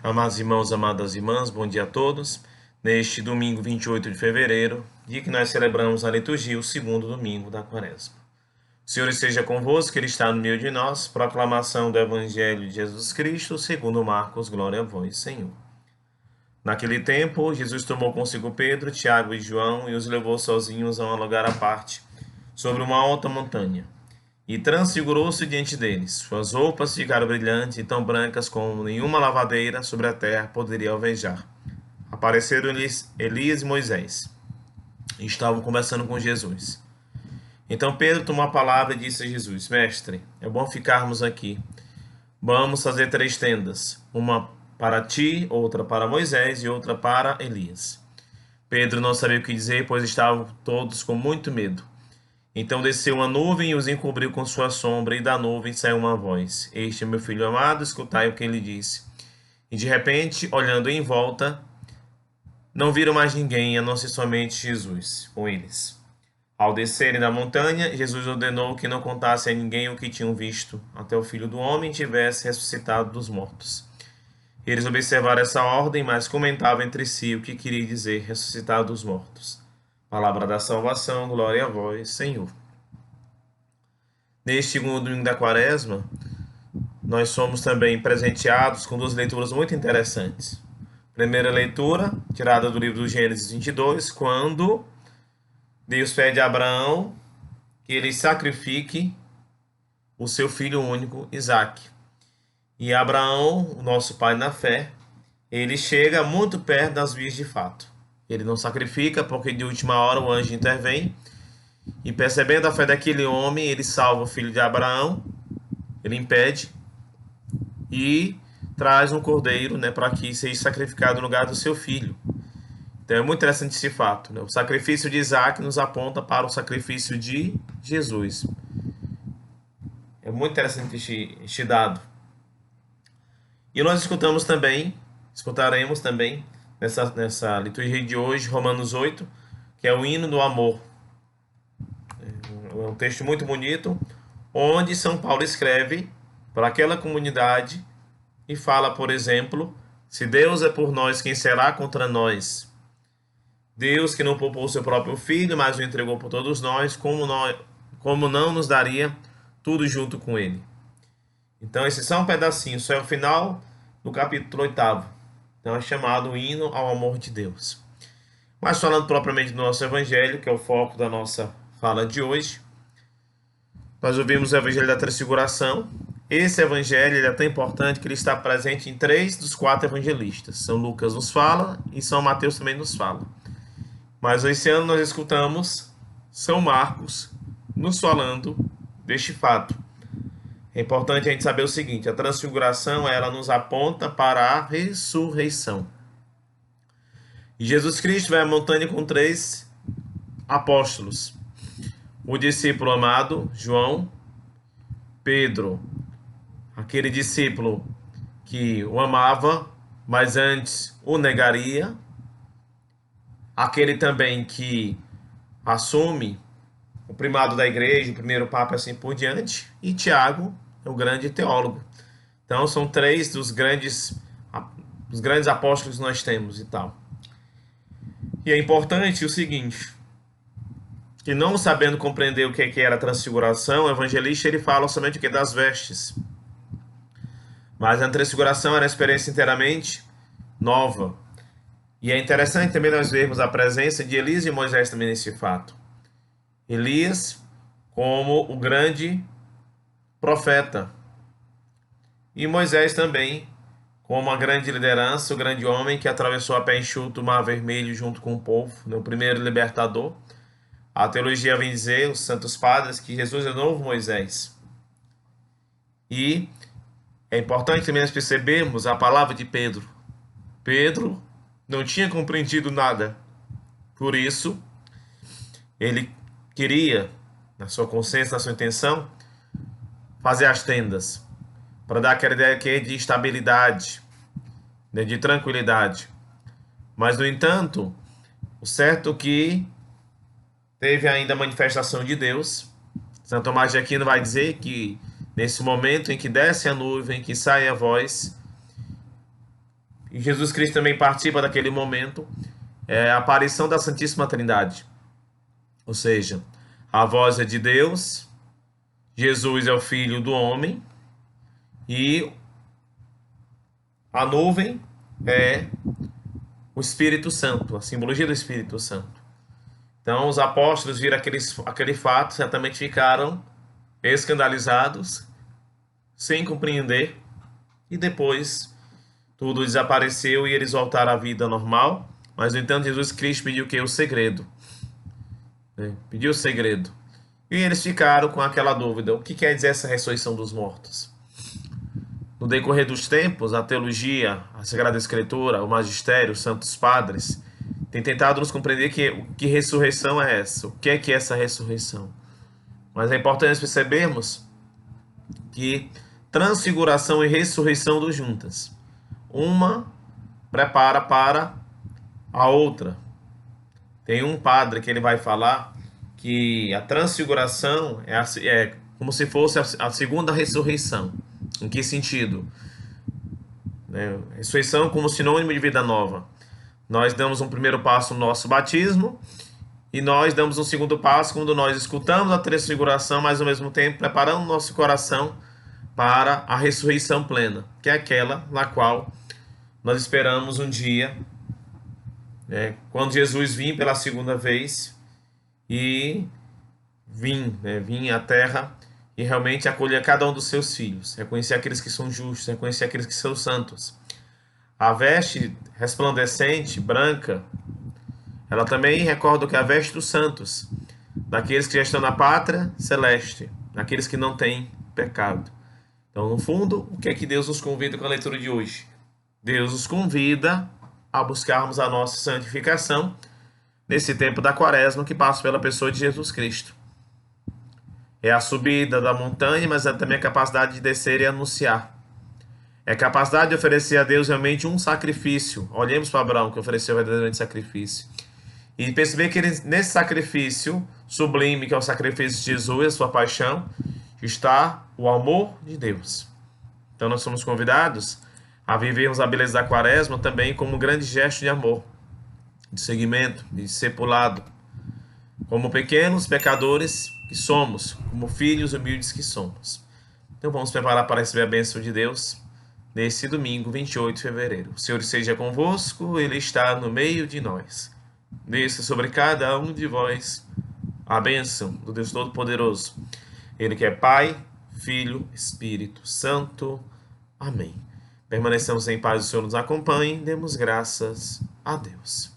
Amados irmãos, amadas irmãs, bom dia a todos. Neste domingo 28 de fevereiro, dia que nós celebramos a liturgia, o segundo domingo da Quaresma. O Senhor esteja convosco, Ele está no meio de nós. Proclamação do Evangelho de Jesus Cristo, segundo Marcos, glória a vós, Senhor. Naquele tempo, Jesus tomou consigo Pedro, Tiago e João e os levou sozinhos a um lugar à parte, sobre uma alta montanha. E transfigurou-se diante deles. Suas roupas ficaram brilhantes e tão brancas como nenhuma lavadeira sobre a terra poderia alvejar. Apareceram-lhes Elias e Moisés. E estavam conversando com Jesus. Então Pedro tomou a palavra e disse a Jesus: Mestre, é bom ficarmos aqui. Vamos fazer 3 tendas, uma para ti, outra para Moisés e outra para Elias. Pedro não sabia o que dizer, pois estavam todos com muito medo. Então desceu uma nuvem e os encobriu com sua sombra, e da nuvem saiu uma voz: Este é meu filho amado, escutai o que ele disse. E de repente, olhando em volta, não viram mais ninguém, a não ser somente Jesus com eles. Ao descerem da montanha, Jesus ordenou que não contasse a ninguém o que tinham visto, até o Filho do Homem tivesse ressuscitado dos mortos. Eles observaram essa ordem, mas comentavam entre si o que queria dizer ressuscitado dos mortos. Palavra da salvação, glória a vós, Senhor. Neste segundo domingo da Quaresma, nós somos também presenteados com 2 leituras muito interessantes. Primeira leitura, tirada do livro do Gênesis 22, quando Deus pede a Abraão que ele sacrifique o seu filho único, Isaque. E Abraão, o nosso pai na fé, ele chega muito perto das vias de fato. Ele não sacrifica porque de última hora o anjo intervém e, percebendo a fé daquele homem, ele salva o filho de Abraão, ele impede e traz um cordeiro, para que seja sacrificado no lugar do seu filho. Então é muito interessante esse fato. O sacrifício de Isaque nos aponta para o sacrifício de Jesus. É muito interessante este dado. E nós escutaremos também nessa liturgia de hoje, Romanos 8, que é o hino do amor. É um texto muito bonito, onde São Paulo escreve para aquela comunidade e fala, por exemplo: se Deus é por nós, quem será contra nós? Deus que não poupou seu próprio filho, mas o entregou por todos nós, como não nos daria tudo junto com ele? Então esse é só um pedacinho, só é o final do capítulo 8º. Então é chamado o hino ao amor de Deus. Mas falando propriamente do nosso evangelho, que é o foco da nossa fala de hoje, nós ouvimos o evangelho da Transfiguração. Esse evangelho ele é tão importante que ele está presente em 3 dos 4 evangelistas. São Lucas nos fala e São Mateus também nos fala. Mas esse ano nós escutamos São Marcos nos falando deste fato. É importante a gente saber o seguinte: a transfiguração ela nos aponta para a ressurreição. E Jesus Cristo vai à montanha com 3 apóstolos: o discípulo amado, João; Pedro, aquele discípulo que o amava, mas antes o negaria; aquele também que assume o primado da igreja, o primeiro papa, assim por diante; e Tiago, o grande teólogo. Então são 3 dos grandes apóstolos que nós temos e tal. E é importante o seguinte, que não sabendo compreender o que era a transfiguração, o evangelista ele fala somente o que? Das vestes. Mas a transfiguração era uma experiência inteiramente nova. E é interessante também nós vermos a presença de Elias e Moisés também nesse fato. Elias como o grande profeta, e Moisés também como a grande liderança, o grande homem que atravessou a pé enxuto o Mar Vermelho junto com o povo, o primeiro libertador. A teologia vem dizer, os santos padres, que Jesus é o novo Moisés. E é importante também nós percebermos a palavra de Pedro. Pedro não tinha compreendido nada, por isso ele queria, na sua consciência, na sua intenção, fazer as tendas, para dar aquela ideia aqui de estabilidade, de tranquilidade. Mas, no entanto, o certo é que teve ainda a manifestação de Deus. São Tomás de Aquino vai dizer que nesse momento em que desce a nuvem, que sai a voz, E Jesus Cristo também participa daquele momento, a aparição da Santíssima Trindade. Ou seja, a voz é de Deus, Jesus é o Filho do homem e a nuvem é o Espírito Santo, a simbologia do Espírito Santo. Então os apóstolos viram aquele fato, certamente ficaram escandalizados, sem compreender, e depois tudo desapareceu e eles voltaram à vida normal. Mas, no entanto, Jesus Cristo pediu que o segredo, né? Pediu o segredo. E eles ficaram com aquela dúvida: o que quer dizer essa ressurreição dos mortos? No decorrer dos tempos, a teologia, a Sagrada Escritura, o magistério, os santos padres têm tentado nos compreender que ressurreição é essa, o que é essa ressurreição. Mas é importante percebermos que transfiguração e ressurreição andam juntas. Uma prepara para a outra. Tem um padre que ele vai falar que a transfiguração é como se fosse a segunda ressurreição. Em que sentido? Ressurreição como sinônimo de vida nova. Nós damos um primeiro passo no nosso batismo e nós damos um segundo passo quando nós escutamos a transfiguração, mas ao mesmo tempo preparando nosso coração para a ressurreição plena, que é aquela na qual nós esperamos um dia, quando Jesus vir pela segunda vez e vir à terra e realmente acolher cada um dos seus filhos, reconhecer aqueles que são justos, reconhecer aqueles que são santos. A veste resplandecente, branca, ela também recorda que é a veste dos santos, daqueles que já estão na pátria celeste, daqueles que não têm pecado. Então, no fundo, o que é que Deus nos convida com a leitura de hoje? Deus nos convida a buscarmos a nossa santificação nesse tempo da quaresma que passa pela pessoa de Jesus Cristo. É a subida da montanha, mas é também a capacidade de descer e anunciar. É a capacidade de oferecer a Deus realmente um sacrifício. Olhemos para Abraão, que ofereceu verdadeiramente sacrifício. E perceber que nesse sacrifício sublime, que é o sacrifício de Jesus, a sua paixão, está o amor de Deus. Então nós somos convidados a vivermos a beleza da quaresma também como um grande gesto de amor, de seguimento, de discipulado, como pequenos pecadores que somos, como filhos humildes que somos. Então vamos preparar para receber a bênção de Deus nesse domingo, 28 de fevereiro. O Senhor esteja convosco, Ele está no meio de nós. Desça sobre cada um de vós a bênção do Deus Todo-Poderoso. Ele que é Pai, Filho, Espírito Santo. Amém. Permanecemos em paz, o Senhor nos acompanhe. Demos graças a Deus.